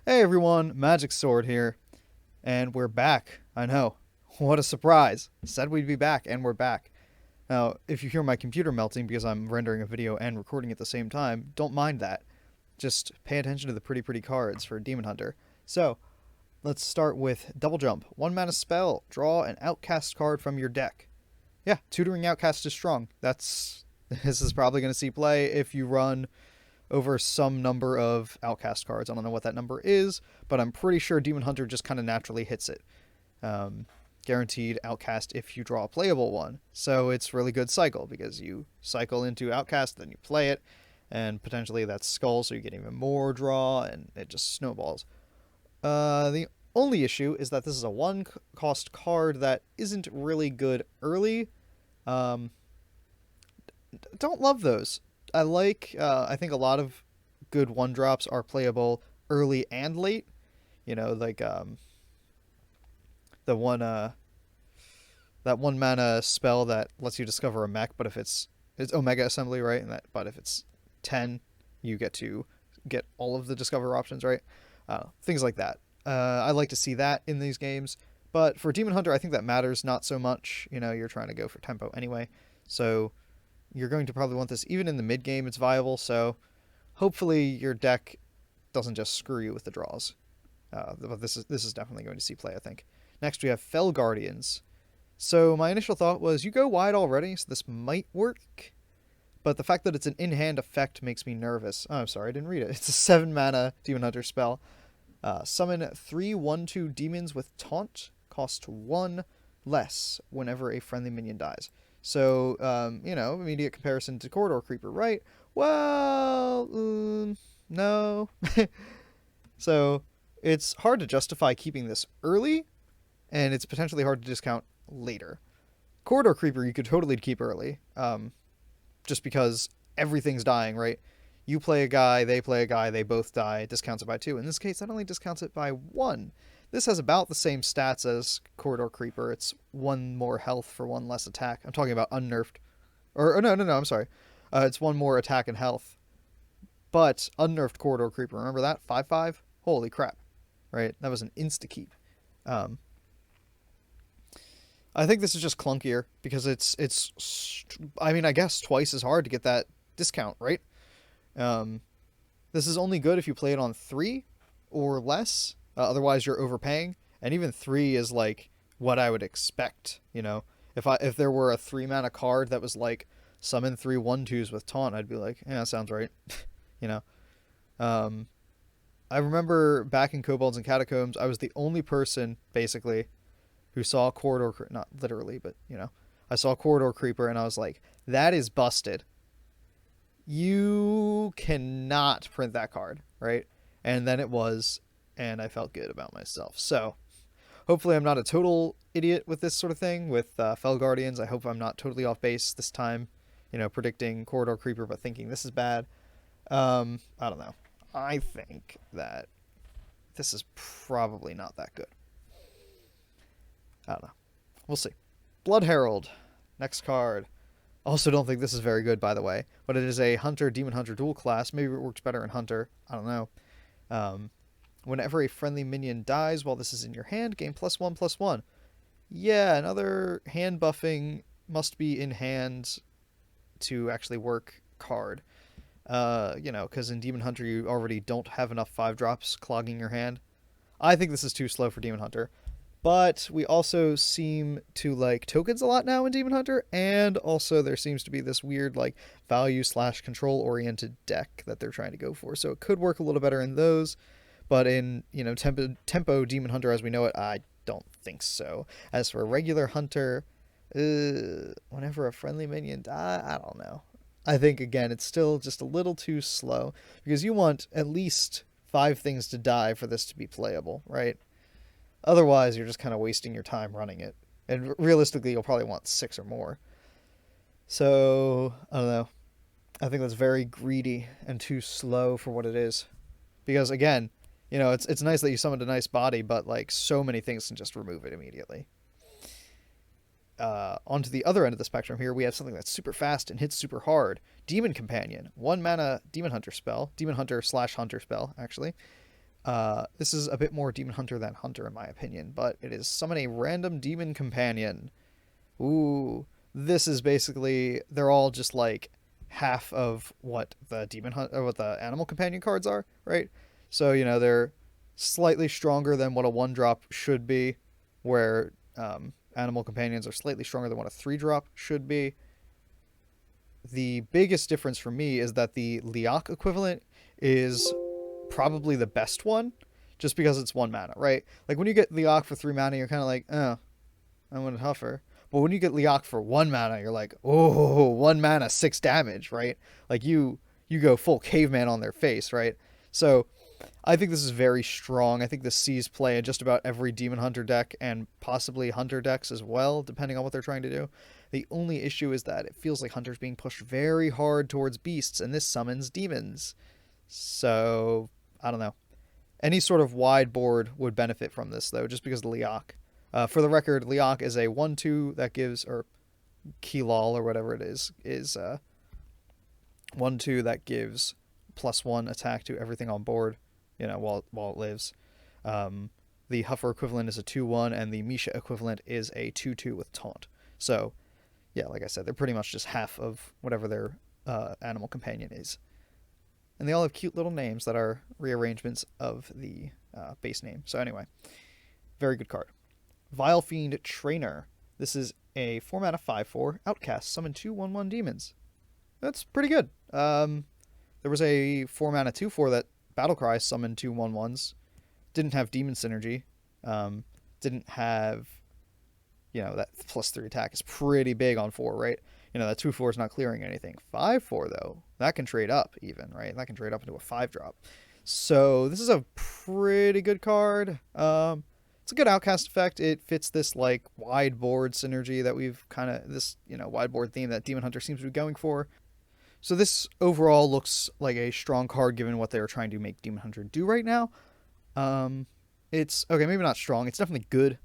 Hey everyone, Magic Sword here, and we're back. I know, what a surprise. Said we'd be back, and we're back. Now, if you hear my computer melting because I'm rendering a video and recording at the same time, don't mind that. Just pay attention to the pretty cards for Demon Hunter. So, let's start with Double Jump. 1 mana spell, draw an Outcast card from your deck. Yeah, Tutoring Outcast is strong. This is probably going to see play if you run over some number of Outcast cards. I don't know what that number is, but I'm pretty sure Demon Hunter just kind of naturally hits it. Guaranteed Outcast if you draw a playable one. So it's really good cycle because you cycle into Outcast, then you play it, and potentially that's Skull, so you get even more draw, and it just snowballs. The only issue is that this is a 1-cost card that isn't really good early. Um, don't love those. I think a lot of good 1-drops are playable early and late. You know, like the one that 1 mana spell that lets you discover a mech, but if it's Omega Assembly, right? But if it's 10, you get to get all of the discover options, right? Things like that. I like to see that in these games, but for Demon Hunter, I think that matters not so much. You know, you're trying to go for tempo anyway, so you're going to probably want this even in the mid game. It's viable, so hopefully your deck doesn't just screw you with the draws. But this is definitely going to see play, I think. Next we have Fel Guardians. So my initial thought was you go wide already, so this might work. But the fact that it's an in-hand effect makes me nervous. Oh, I'm sorry, I didn't read it. It's a 7-mana Demon Hunter spell. Summon 3 1/2 demons with taunt. Cost 1 less whenever a friendly minion dies. So, immediate comparison to Corridor Creeper, right? Well, no. So, it's hard to justify keeping this early, and it's potentially hard to discount later. Corridor Creeper you could totally keep early, just because everything's dying, right? You play a guy, they both die, discounts it by 2. In this case, that only discounts it by 1. This has about the same stats as Corridor Creeper. It's 1 more health for 1 less attack. I'm talking about unnerfed. Or no, I'm sorry. It's 1 more attack and health. But unnerfed Corridor Creeper, remember that? 5/5? Holy crap. Right? That was an insta-keep. I think this is just clunkier because I guess twice as hard to get that discount, right? This is only good if you play it on 3 or less. Otherwise, you're overpaying, and even 3 is like what I would expect. You know, if there were a 3-mana card that was like summon 3 1/2s with taunt, I'd be like, yeah, that sounds right. you know, I remember back in Kobolds and Catacombs, I was the only person basically who saw Corridor, not literally, but I saw Corridor Creeper, and I was like, that is busted. You cannot print that card, right? And then it was, and I felt good about myself. So hopefully I'm not a total idiot with this sort of thing with Fel Guardians. I hope I'm not totally off base this time, predicting Corridor Creeper but thinking this is bad. I don't know. I think that this is probably not that good. I don't know. We'll see. Blood Herald. Next card. Also don't think this is very good, by the way, but it is a Demon Hunter dual class. Maybe it works better in Hunter. I don't know. Whenever a friendly minion dies while this is in your hand, gain +1/+1. Yeah, another hand buffing must be in hand to actually work card. Because in Demon Hunter you already don't have enough 5-drops clogging your hand. I think this is too slow for Demon Hunter. But we also seem to like tokens a lot now in Demon Hunter, and also there seems to be this weird like value/control oriented deck that they're trying to go for. So it could work a little better in those, but in tempo Demon Hunter as we know it, I don't think so. As for regular Hunter, whenever a friendly minion die, I don't know. I think again it's still just a little too slow because you want at least 5 things to die for this to be playable, right? Otherwise, you're just kind of wasting your time running it. And realistically, you'll probably want 6 or more. So, I don't know. I think that's very greedy and too slow for what it is. Because, again, it's nice that you summoned a nice body, but, like, so many things can just remove it immediately. Onto the other end of the spectrum here, we have something that's super fast and hits super hard. Demon Companion. 1 mana Demon Hunter spell. Demon Hunter/Hunter spell, actually. This is a bit more Demon Hunter than Hunter in my opinion, but it is summon a random demon companion. Ooh, this is basically, they're all just like half of what the what the animal companion cards are, right? So, they're slightly stronger than what a 1-drop should be, where animal companions are slightly stronger than what a 3-drop should be. The biggest difference for me is that the Liak equivalent is probably the best one, just because it's 1 mana, right? Like when you get Liak for 3 mana, you're kind of like, oh, I want a tougher. But when you get Liak for 1 mana, you're like, oh, 1 mana, 6 damage, right? Like you go full caveman on their face, right? So I think this is very strong. I think this sees play in just about every Demon Hunter deck and possibly Hunter decks as well, depending on what they're trying to do. The only issue is that it feels like Hunter's being pushed very hard towards beasts, and this summons demons. So, I don't know. Any sort of wide board would benefit from this, though, just because of Liak. For the record, Liak is a 1/2 that gives, or Kilal or whatever it is 1/2 that gives +1 attack to everything on board, while it lives. The Huffer equivalent is a 2/1, and the Misha equivalent is a 2/2 with taunt. So, yeah, like I said, they're pretty much just half of whatever their animal companion is. And they all have cute little names that are rearrangements of the base name. So anyway, very good card. Vilefiend Trainer. This is a 4 mana 5/4 outcast. Summon 2 1/1 demons. That's pretty good. There was a 4 mana 2/4 that Battlecry summoned 2 1/1s. Didn't have demon synergy. Didn't have, that +3 attack is pretty big on 4, right? That 2/4 is not clearing anything. 5/4 though, that can trade up even, right? That can trade up into a 5-drop. So this is a pretty good card. It's a good outcast effect. It fits this like wide board synergy that we've this wide board theme that Demon Hunter seems to be going for. So this overall looks like a strong card given what they're trying to make Demon Hunter do right now. It's okay, maybe not strong. It's definitely good.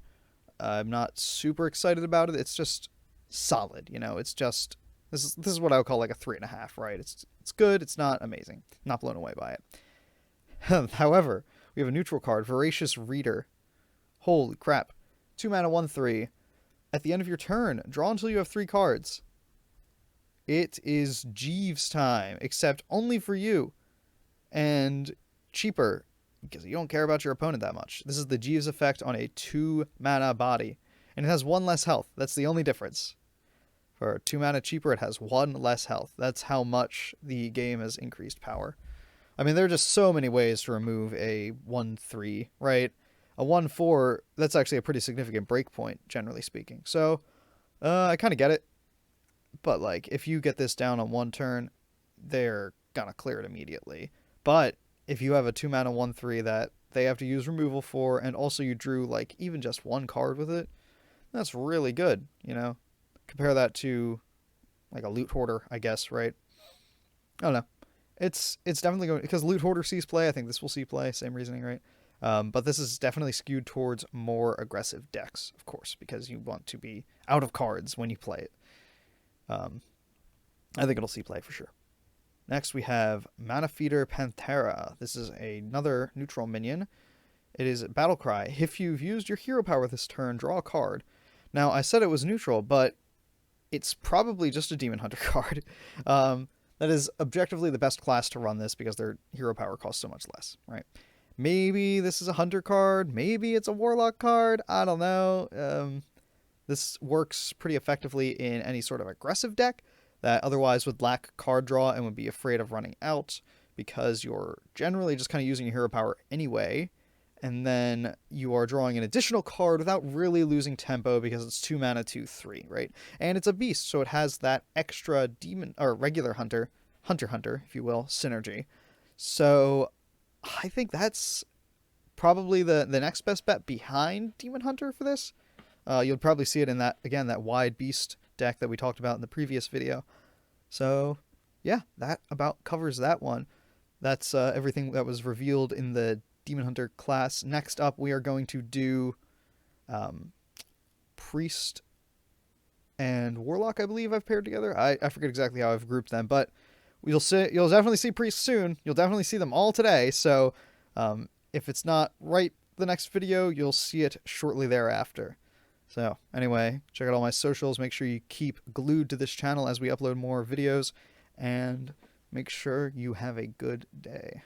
I'm not super excited about it. It's just solid. It's just this is what I would call like a 3.5, right? It's good. It's not amazing. I'm not blown away by it. However, we have a neutral card, Voracious Reader. Holy crap! 2 mana 1/3. At the end of your turn, draw until you have 3 cards. It is Jeeves time, except only for you, and cheaper because you don't care about your opponent that much. This is the Jeeves effect on a 2 mana body, and it has 1 less health. That's the only difference. For 2 mana cheaper, it has 1 less health. That's how much the game has increased power. I mean, there are just so many ways to remove a 1/3, right? A 1/4, that's actually a pretty significant break point, generally speaking. So, I kind of get it. But, like, if you get this down on 1 turn, they're gonna clear it immediately. But if you have a 2 mana 1/3 that they have to use removal for, and also you drew, like, even just 1 card with it, that's really good, Compare that to, like, a Loot Hoarder, I guess, right? I don't know. It's definitely going, because Loot Hoarder sees play, I think this will see play, same reasoning, right? But this is definitely skewed towards more aggressive decks, of course, because you want to be out of cards when you play it. I think it'll see play for sure. Next, we have Manafeeder Panthara. This is another neutral minion. It is Battlecry. If you've used your hero power this turn, draw a card. Now, I said it was neutral, but it's probably just a Demon Hunter card. That is objectively the best class to run this because their hero power costs so much less, right? Maybe this is a Hunter card. Maybe it's a Warlock card. I don't know. This works pretty effectively in any sort of aggressive deck that otherwise would lack card draw and would be afraid of running out because you're generally just kind of using your hero power anyway, and then you are drawing an additional card without really losing tempo because it's 2 mana 2/3, right? And it's a beast, so it has that extra demon or regular hunter, if you will, synergy. So I think that's probably the next best bet behind Demon Hunter for this. You'll probably see it in that wide beast deck that we talked about in the previous video. So yeah, that about covers that one. That's everything that was revealed in the Demon Hunter class. Next up, we are going to do Priest and Warlock, I believe I've paired together. I forget exactly how I've grouped them, but you'll definitely see Priest soon. You'll definitely see them all today. So if it's not right the next video, you'll see it shortly thereafter. So anyway, check out all my socials. Make sure you keep glued to this channel as we upload more videos, and make sure you have a good day.